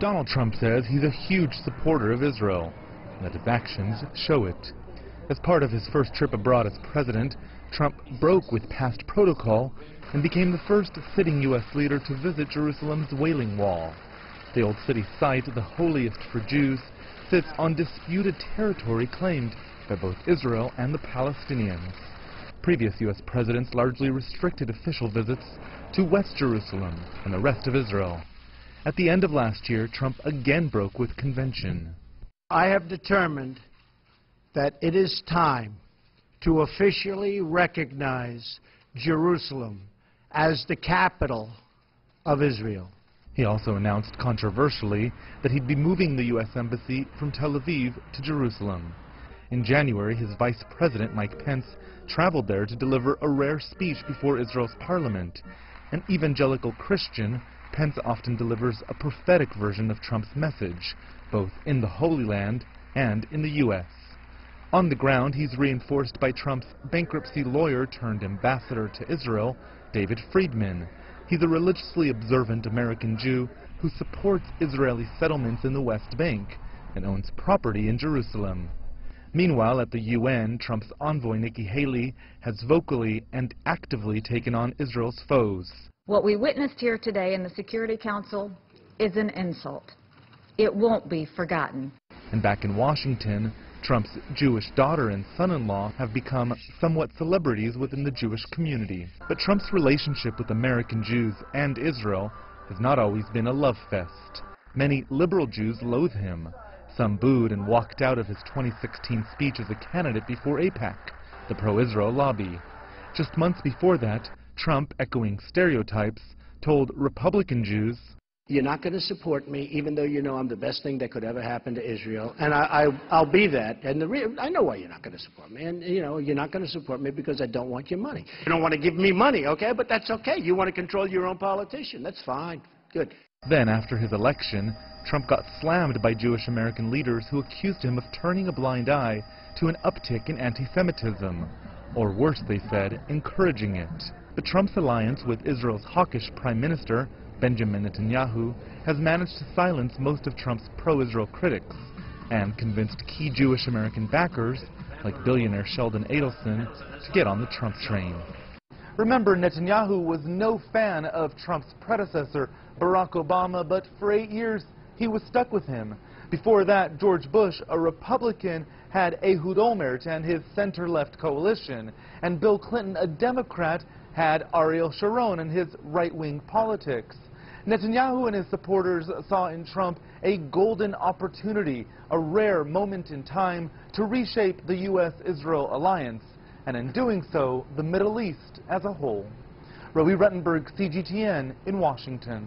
Donald Trump says he's a huge supporter of Israel, and that his actions show it. As part of his first trip abroad as president, Trump broke with past protocol and became the first sitting U.S. leader to visit Jerusalem's Wailing Wall. The Old City site, the holiest for Jews, sits on disputed territory claimed by both Israel and the Palestinians. Previous U.S. presidents largely restricted official visits to West Jerusalem and the rest of Israel. At the end of last year, Trump again broke with convention. I have determined that it is time to officially recognize Jerusalem as the capital of Israel. He also announced controversially that he'd be moving the U.S. Embassy from Tel Aviv to Jerusalem. In January, his Vice President, Mike Pence, traveled there to deliver a rare speech before Israel's parliament. An evangelical Christian, Pence often delivers a prophetic version of Trump's message, both in the Holy Land and in the U.S. On the ground, he's reinforced by Trump's bankruptcy lawyer turned ambassador to Israel, David Friedman. He's a religiously observant American Jew who supports Israeli settlements in the West Bank and owns property in Jerusalem. Meanwhile, at the UN, Trump's envoy Nikki Haley has vocally and actively taken on Israel's foes. What we witnessed here today in the Security Council is an insult. It won't be forgotten. And back in Washington, Trump's Jewish daughter and son-in-law have become somewhat celebrities within the Jewish community. But Trump's relationship with American Jews and Israel has not always been a love fest. Many liberal Jews loathe him. Some booed and walked out of his 2016 speech as a candidate before AIPAC, the pro-Israel lobby. Just months before that, Trump, echoing stereotypes, told Republican Jews, "You're not going to support me, even though you know I'm the best thing that could ever happen to Israel, and I'll be that. And I know why you're not going to support me. And, you know, you're not going to support me because I don't want your money. You don't want to give me money, okay? But that's okay. You want to control your own politician. That's fine. Good." Then, after his election, Trump got slammed by Jewish American leaders who accused him of turning a blind eye to an uptick in anti-Semitism, or worse, they said, encouraging it. But Trump's alliance with Israel's hawkish Prime Minister, Benjamin Netanyahu, has managed to silence most of Trump's pro-Israel critics and convinced key Jewish American backers, like billionaire Sheldon Adelson, to get on the Trump train. Remember, Netanyahu was no fan of Trump's predecessor, Barack Obama, but for 8 years he was stuck with him. Before that, George Bush, a Republican, had Ehud Olmert and his center-left coalition, and Bill Clinton, a Democrat, had Ariel Sharon and his right-wing politics. Netanyahu and his supporters saw in Trump a golden opportunity, a rare moment in time to reshape the U.S.-Israel alliance, and in doing so, the Middle East as a whole. Rowie Rettenberg, CGTN in Washington.